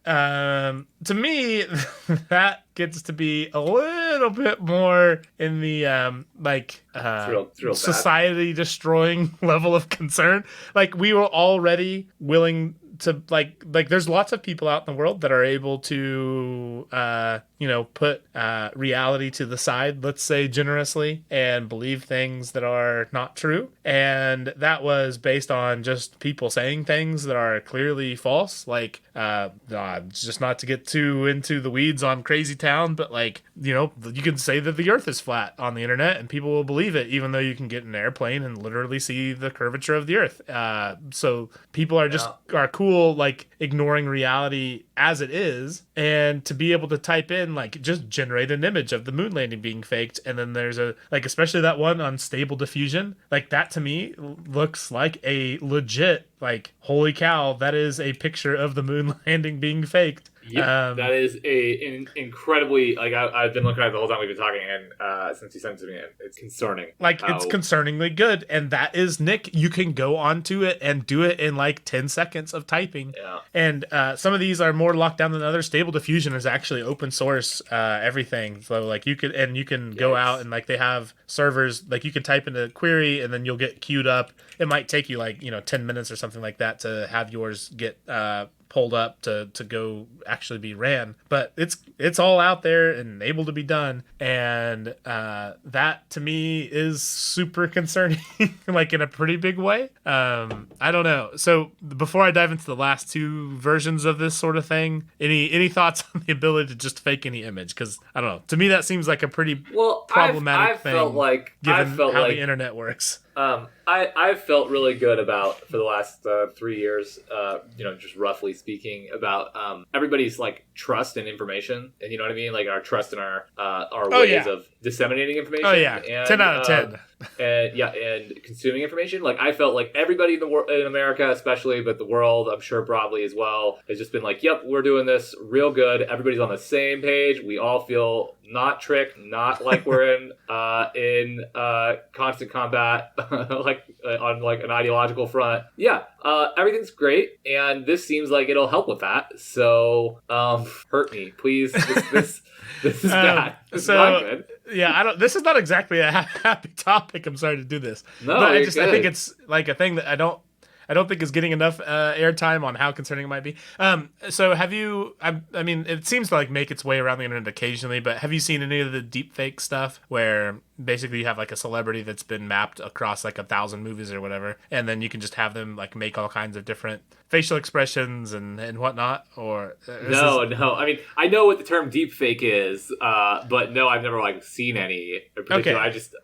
to me, that gets to be a little bit more in the society destroying level of concern. Like we were already willing to like there's lots of people out in the world that are able to put reality to the side, let's say generously, and believe things that are not true. And that was based on just people saying things that are clearly false. Like just not to get too into the weeds on Crazy Town, but you can say that the earth is flat on the internet and people will believe it, even though you can get in an airplane and literally see the curvature of the earth. So people are are cool ignoring reality as it is, and to be able to type in just generate an image of the moon landing being faked, and then there's especially that one on Stable Diffusion, that to me looks like a legit holy cow, that is a picture of the moon landing being faked. Yeah, that is incredibly I've been looking at it the whole time we've been talking, and since you sent it to me, it's concerning. It's concerningly good, and that is, Nick, you can go onto it and do it in 10 seconds of typing. Yeah. And some of these are more locked down than others. Stable Diffusion is actually open source everything, so you can go out and they have servers, you can type in a query and then you'll get queued up. It might take you 10 minutes or something like that to have yours get pulled up to go actually be ran, but it's all out there and able to be done, and that to me is super concerning in a pretty big way. I don't know, so before I dive into the last two versions of this sort of thing, any thoughts on the ability to just fake any image? Because I don't know, to me that seems like a pretty problematic thing. Given how the internet works. I've felt really good about, for the last 3 years, just roughly speaking, about everybody's trust in information, and you know what I mean, our trust in our ways of disseminating information. Oh yeah, and, 10 out of 10. and consuming information. Like I felt like everybody in the world, in America especially, but the world, I'm sure broadly as well, has just been like, yep, we're doing this real good. Everybody's on the same page. We all feel not tricked, not like we're in constant combat, like on like an ideological front. Yeah, everything's great, and this seems like it'll help with that. So, hurt me, please. This is bad. This is not good. Yeah, I don't. This is not exactly a happy topic. I'm sorry to do this, no, but I think it's like a thing that I don't think is getting enough airtime on how concerning it might be. So have you? I mean, it seems to like make its way around the internet occasionally, but have you seen any of the deepfake stuff where basically you have like a celebrity that's been mapped across like 1,000 movies or whatever, and then you can just have them like make all kinds of different facial expressions and whatnot? Or no. I mean, I know what the term deepfake is, but no, I've never like seen any in particular. Okay. I just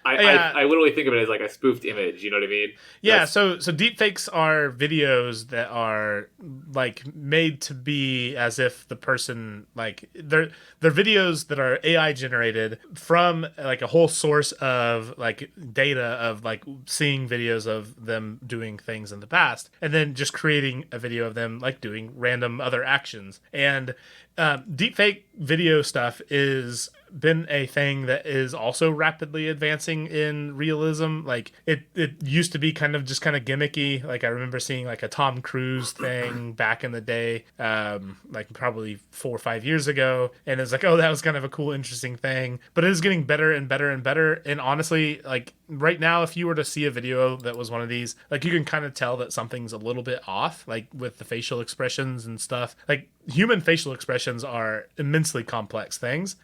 I literally think of it as like a spoofed image. You know what I mean? Yeah. So deepfakes are videos that are like made to be as if the person like they're videos that are AI generated from like a whole source of like data of like seeing videos of them doing things in the past, and then just creating a video of them like doing random other actions. And deepfake video stuff is been a thing that is also rapidly advancing in realism. Like it used to be kind of gimmicky. Like I remember seeing like a Tom Cruise thing back in the day, like probably 4 or 5 years ago, and it's like, oh, that was kind of a cool, interesting thing. But it is getting better and better and better. And honestly, like right now, if you were to see a video that was one of these, like you can kind of tell that something's a little bit off, like with the facial expressions and stuff. Like human facial expressions are immensely complex things,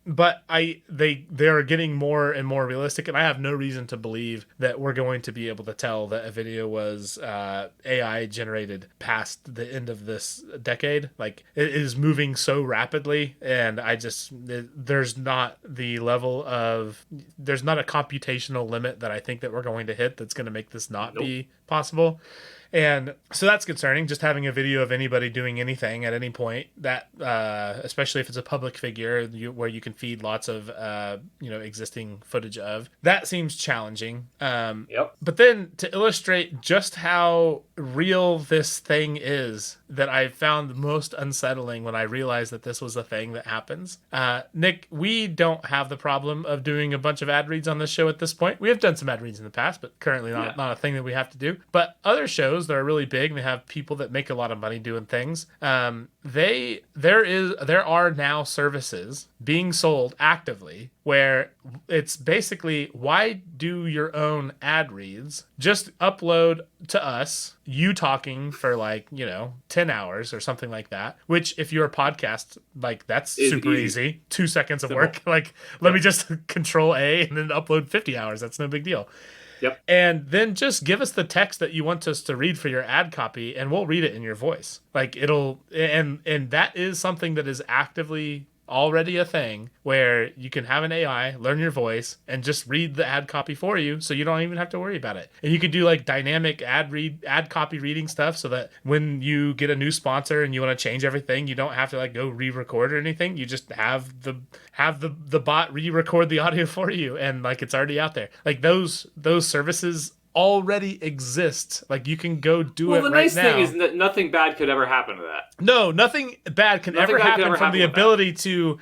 but they are getting more and more realistic, and I have no reason to believe that we're going to be able to tell that a video was AI generated past the end of this decade. Like it is moving so rapidly, and there's not a computational limit that I think that we're going to hit that's going to make this not be possible. And so that's concerning, just having a video of anybody doing anything at any point, that especially if it's a public figure where you can feed lots of existing footage of. That seems challenging. Yep. But then to illustrate just how real this thing is, that I found most unsettling when I realized that this was a thing that happens. Nick, we don't have the problem of doing a bunch of ad reads on this show at this point. We have done some ad reads in the past, but currently not a thing that we have to do. But other shows that are really big and they have people that make a lot of money doing things, there are now services being sold actively where it's basically, why do your own ad reads? Just upload to us you talking for 10 hours or something like that, which if you're a podcast, like that's super easy. 2 seconds of work. Like let me just control A and then upload 50 hours. That's no big deal. Yep. And then just give us the text that you want us to read for your ad copy, and we'll read it in your voice. Like and that is something that is actively already a thing, where you can have an AI learn your voice and just read the ad copy for you, so you don't even have to worry about it. And you could do like dynamic ad copy reading stuff, so that when you get a new sponsor and you want to change everything, you don't have to like go re-record or anything. You just have the bot re-record the audio for you, and like it's already out there. Like those services already exist. Like you can go do it right now. Well, the nice thing is that nothing bad could ever happen to that. No, nothing bad can ever happen from the ability to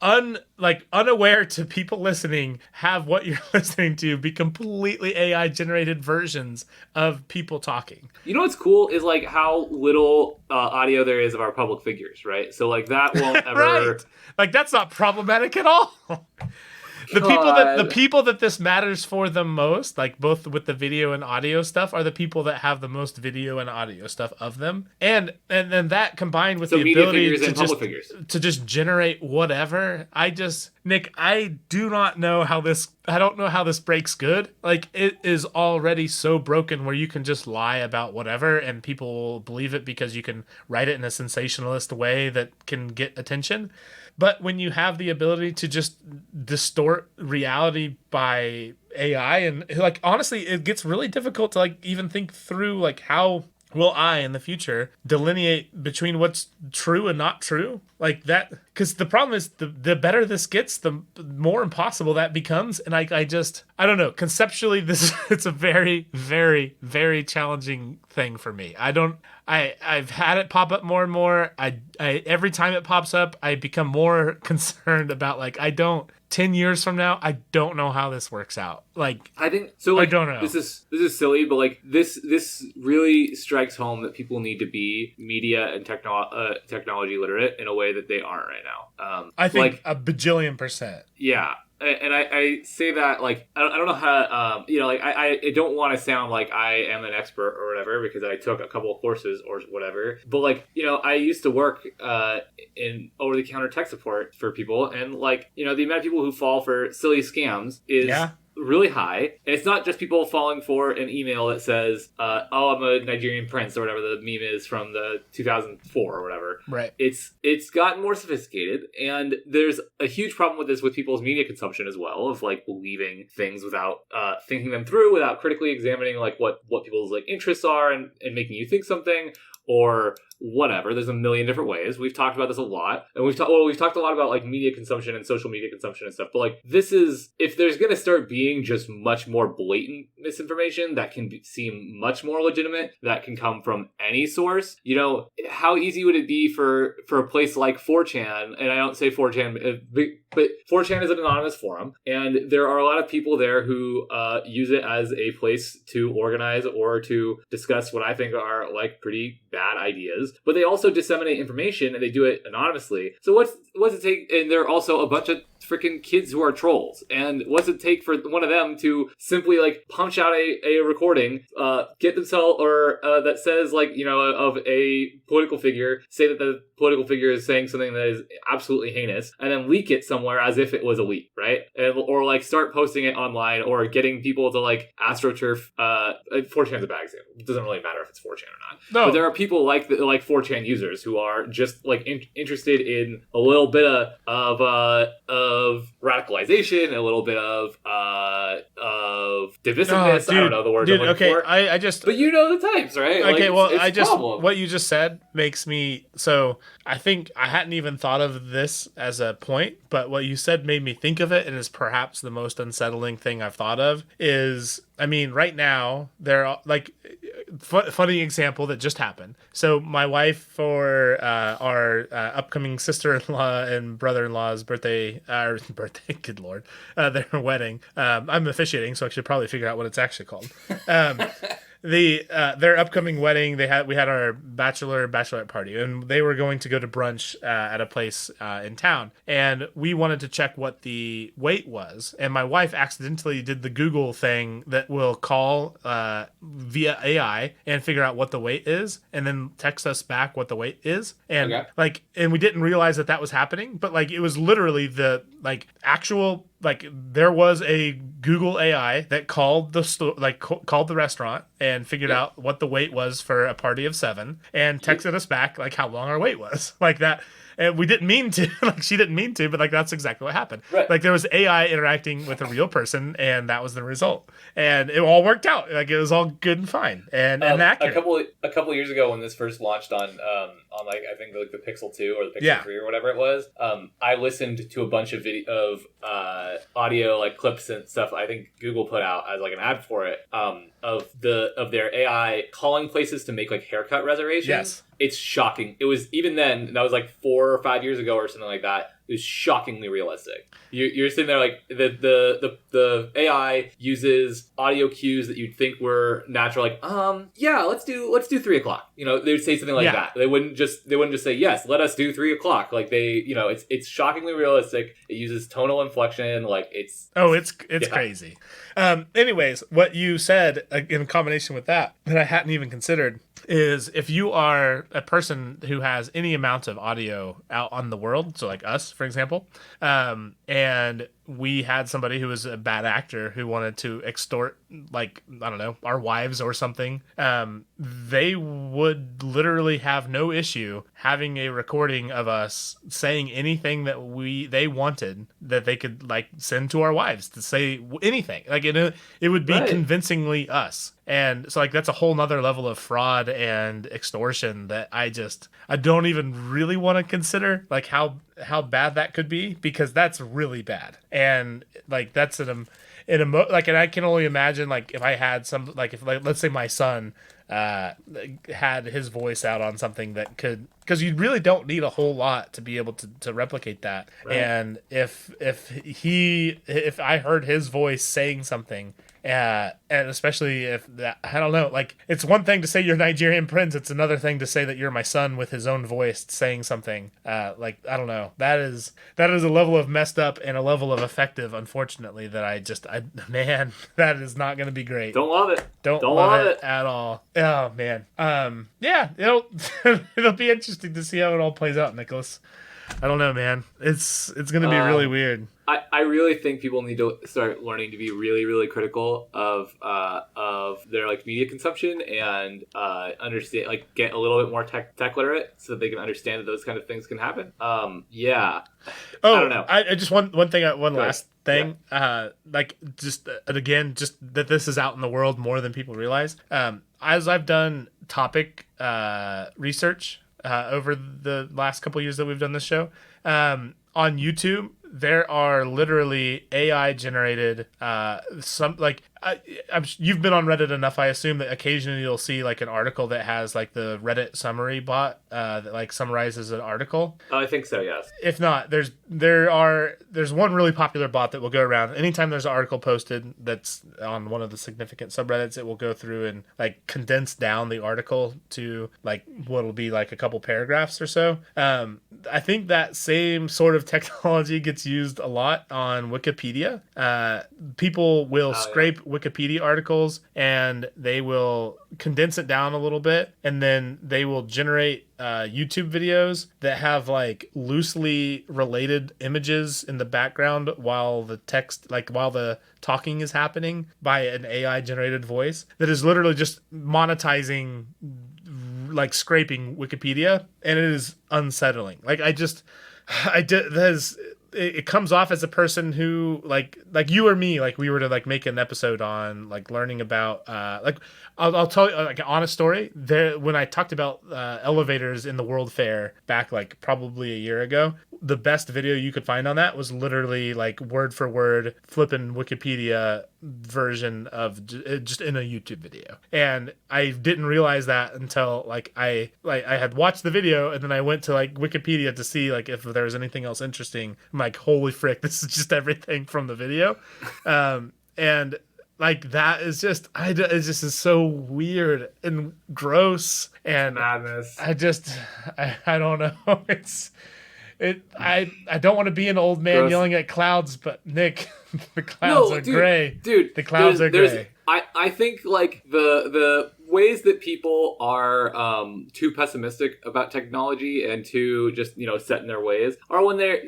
unaware to people listening, have what you're listening to be completely AI generated versions of people talking. You know what's cool is like how little audio there is of our public figures, right? So like that won't ever right. Like that's not problematic at all. The people that this matters for the most, like both with the video and audio stuff, are the people that have the most video and audio stuff of them, and then that combined with the ability to just generate whatever. Nick, I don't know how this breaks good. Like it is already so broken where you can just lie about whatever and people will believe it because you can write it in a sensationalist way that can get attention. But when you have the ability to just distort reality by AI, and like honestly, it gets really difficult to like even think through like how will I in the future delineate between what's true and not true? like that, because the problem is the better this gets, the more impossible that becomes. And I don't know, conceptually this it's a very, very, very challenging thing for me. I've had it pop up more and more. I every time it pops up, I become more concerned about, like, 10 years from now, I don't know how this works out. Like, I think so. Like, I don't know. This is silly, but like this really strikes home that people need to be media and technology literate in a way that they aren't right now. I think, like, a bajillion %. Yeah. And I say that, like, I don't know how, like, I don't want to sound like I am an expert or whatever, because I took a couple of courses or whatever. But, like, I used to work in over-the-counter tech support for people. And, like, the amount of people who fall for silly scams is really high. And it's not just people falling for an email that says, oh, I'm a Nigerian prince, or whatever the meme is from the 2004 or whatever. Right. It's gotten more sophisticated, and there's a huge problem with this with people's media consumption as well, of like believing things without thinking them through, without critically examining like what people's like interests are, and making you think something or whatever. There's a million different ways. We've talked about this a lot, and we've talked a lot about like media consumption and social media consumption and stuff. But like, this is, if there's going to start being just much more blatant misinformation that can seem much more legitimate, that can come from any source, how easy would it be for a place like 4chan? And I don't say 4chan, but 4chan is an anonymous forum, and there are a lot of people there who use it as a place to organize or to discuss what I think are like pretty bad ideas. But they also disseminate information, and they do it anonymously. So what's it take? And there are also a bunch of freaking kids who are trolls. And what's it take for one of them to simply like punch out a recording, get themselves, or that says like, of a political figure, say that the political figure is saying something that is absolutely heinous, and then leak it somewhere as if it was a leak, right? Or like start posting it online, or getting people to like AstroTurf. 4chan's a bad example. It doesn't really matter if it's 4chan or not. No. But there are people like 4chan users who are just like interested in a little bit of radicalization, a little bit of divisiveness. Dude, I don't know the word. Dude, okay, I just. But the types, right? Okay, like, well, what you just said makes me so. I think I hadn't even thought of this as a point, but what you said made me think of it, and is perhaps the most unsettling thing I've thought of. Is, I mean, right now there are like funny example that just happened. So my wife, for our upcoming sister-in-law and brother-in-law's birthday, good lord, their wedding. I'm officiating, so I should probably figure out what it's actually called. Their upcoming wedding, we had our bachelorette party, and they were going to go to brunch at a place in town, and we wanted to check what the weight was, and my wife accidentally did the Google thing that will call via AI and figure out what the weight is, and then text us back what the weight is, and and we didn't realize that was happening, but like it was literally the like actual. Like there was a Google AI that called called the restaurant and figured out what the weight was for a party of 7 and texted us back like how long our wait was, like that. And we didn't mean to, like she didn't mean to, but like that's exactly what happened. Right. Like there was AI interacting with a real person, and that was the result. And it all worked out. Like it was all good and fine and accurate. A couple of years ago when this first launched on like I think like the Pixel 2 or the Pixel 3 or whatever it was, I listened to a bunch of audio like clips and stuff. I think Google put out as like an ad for it of their AI calling places to make like haircut reservations. Yes. It's shocking. It was, even then, that was like 4 or 5 years ago or something like that. It was shockingly realistic. You're sitting there like the AI uses audio cues that you'd think were natural, like let's do 3 o'clock. They would say something like that. They wouldn't just say yes, let us do 3 o'clock. Like it's shockingly realistic. It uses tonal inflection. Like it's crazy. Anyways, what you said in combination with that I hadn't even considered is if you are a person who has any amount of audio out on the world, so like us, for example, and we had somebody who was a bad actor who wanted to extort, like, I don't know, our wives or something, they would literally have no issue having a recording of us saying anything that they wanted, that they could like send to our wives to say anything. Like it would be convincingly us. And so like that's a whole nother level of fraud and extortion that I don't even really want to consider, like how bad that could be, because that's really bad. And like that's and I can only imagine, like, if I had some, like, if, like, let's say my son had his voice out on something that could, because you really don't need a whole lot to be able to replicate that. Right. And if I heard his voice saying something, and especially if that, I don't know, like, it's one thing to say you're Nigerian prince, it's another thing to say that you're my son with his own voice saying something. Like, I don't know, that is a level of messed up and a level of effective, unfortunately, that man, that is not going to be great. Don't love it. Don't love it at all. Oh man. Yeah, it'll be interesting to see how it all plays out, Nicholas. I don't know, man. It's going to be really weird. I really think people need to start learning to be really, really critical of their like media consumption and understand, like, get a little bit more tech literate so that they can understand that those kind of things can happen. Yeah. Oh, I don't know. I just one last thing. Yeah. Like, just again, just that this is out in the world more than people realize. As I've done topic research over the last couple of years that we've done this show, on YouTube, there are literally AI generated you've been on Reddit enough. I assume that occasionally you'll see like an article that has like the Reddit summary bot that like summarizes an article. I think so, yes. If not, there's one really popular bot that will go around anytime there's an article posted that's on one of the significant subreddits. It will go through and like condense down the article to like what'll be like a couple paragraphs or so. I think that same sort of technology gets used a lot on Wikipedia. People will scrape Wikipedia articles and they will condense it down a little bit, and then they will generate YouTube videos that have like loosely related images in the background while the text, like while the talking is happening by an AI generated voice that is literally just monetizing, like scraping Wikipedia, and it is unsettling. Like it comes off as a person who like you or me, like we were to like make an episode on like learning about like I'll tell you like an honest story. There, when I talked about elevators in the World Fair back like probably a year ago, the best video you could find on that was literally like word for word flipping Wikipedia version of just in a YouTube video. And I didn't realize that until like I had watched the video, and then I went to like Wikipedia to see like if there was anything else interesting. I'm like, holy frick, this is just everything from the video. And like that is just it just is so weird and gross and madness. I don't know. I don't want to be an old man gross. Yelling at clouds, but Nick, the clouds are gray. Dude, the clouds are gray. I think like the ways that people are too pessimistic about technology and too just, set in their ways are when they're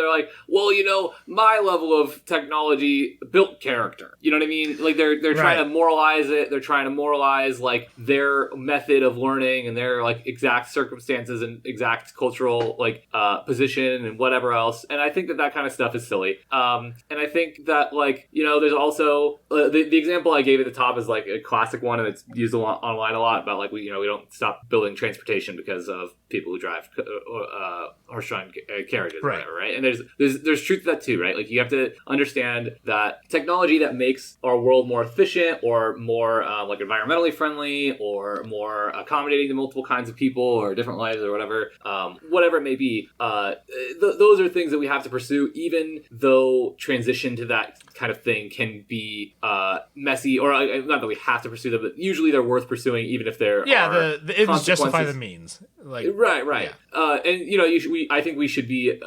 like, well, my level of technology built character. You know what I mean? Like they're trying to moralize it. They're trying to moralize like their method of learning and their like exact circumstances and exact cultural like position and whatever else. And I think that kind of stuff is silly. And I think that like, there's also the example I gave at the top is like a classic one, and it's used online a lot about like we don't stop building transportation because of people who drive horse-drawn carriages, or whatever, right? And there's truth to that too, right? Like you have to understand that technology that makes our world more efficient or more like environmentally friendly or more accommodating to multiple kinds of people or different lives or whatever it may be, those are things that we have to pursue, even though transition to that kind of thing can be messy, or not that we have to pursue them, but usually they're worth pursuing even if they're the ends justify the means. Like right. And I think we should be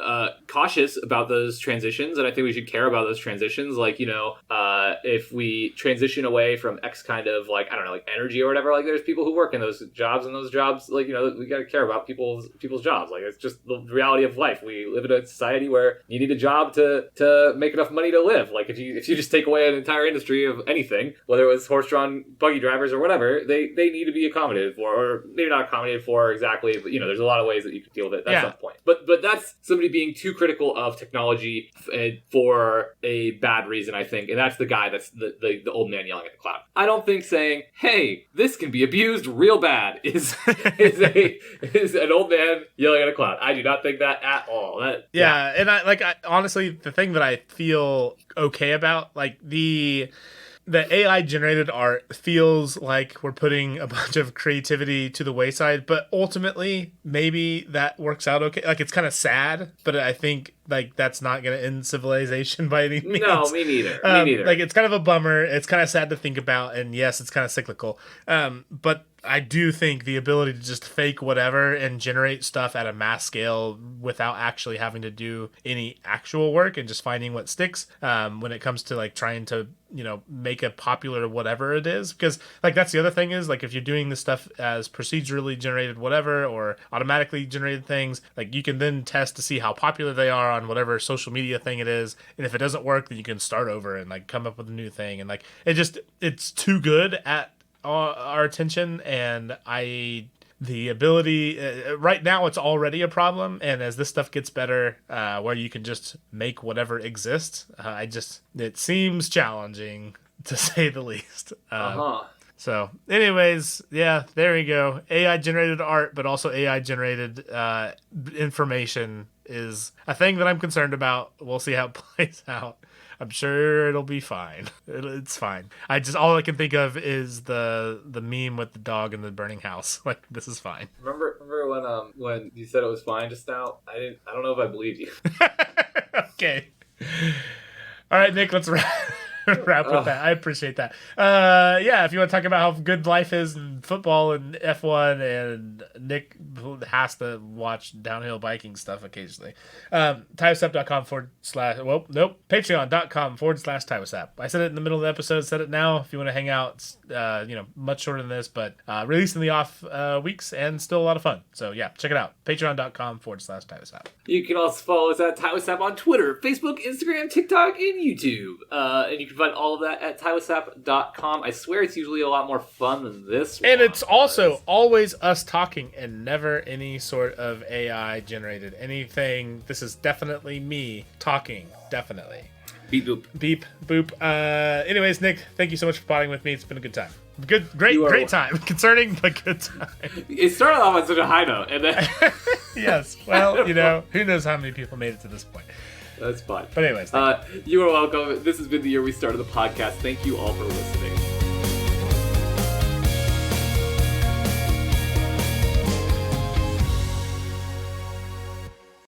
cautious about those transitions, and I think we should care about those transitions. Like, if we transition away from X kind of like, I don't know, like energy or whatever, like there's people who work in those jobs, and those jobs, like, we got to care about people's jobs. Like, it's just the reality of life. We live in a society where you need a job to make enough money to live. Like, if you just take away an entire industry of anything, whether it was horse-drawn buggy drivers or whatever, they need to be accommodated for, or maybe not accommodated for exactly, but there's a lot of ways that you can deal with it at some point. But that's somebody being too critical of technology for a bad reason, I think, and that's the guy that's the old man yelling at the cloud. I don't think saying, "Hey, this can be abused real bad," is an old man yelling at a cloud. I do not think that at all. And I honestly, the thing that I feel okay about, like the AI generated art feels like we're putting a bunch of creativity to the wayside, but ultimately maybe that works out okay. Like, it's kind of sad, but I think like that's not going to end civilization by any means. No, me neither. Me neither. Like, it's kind of a bummer. It's kind of sad to think about, and yes, it's kind of cyclical. But I do think the ability to just fake whatever and generate stuff at a mass scale without actually having to do any actual work and just finding what sticks, when it comes to like trying to make a popular whatever it is, because like that's the other thing is, like, if you're doing this stuff as procedurally generated whatever or automatically generated things, like you can then test to see how popular they are on whatever social media thing it is, and if it doesn't work, then you can start over and like come up with a new thing, and like it's too good at our attention, and the ability right now, it's already a problem, and as this stuff gets better, where you can just make whatever exists, it seems challenging to say the least. So anyways, yeah, there we go. AI generated art, but also AI generated information is a thing that I'm concerned about. We'll see how it plays out. I'm sure it'll be fine. It's fine. All I can think of is the meme with the dog in the burning house. Like, this is fine. Remember when you said it was fine just now? I don't know if I believed you. Okay. All right, Nick, let's wrap with that. I appreciate that. If you want to talk about how good life is in football and F1, and Nick has to watch downhill biking stuff occasionally. Patreon.com/TitusApp. I said it in the middle of the episode, said it now. If you want to hang out, much shorter than this, but released in the off weeks and still a lot of fun. So yeah, check it out. Patreon.com/TitusApp. You can also follow us at TitusApp on Twitter, Facebook, Instagram, TikTok, and YouTube. And you can find all of that at TitusApp.com. I swear it's usually a lot more fun than this one. And it's also always us talking and never any sort of AI generated anything. This is definitely me talking. Definitely. Beep boop. Beep boop. Anyways, Nick, thank you so much for potting with me. It's been a good time. Great time. Concerning, but good time. It started off on such a high note, and then yes. Well, who knows how many people made it to this point. That's fine. But anyways, you are welcome. This has been the year we started the podcast. Thank you all for listening.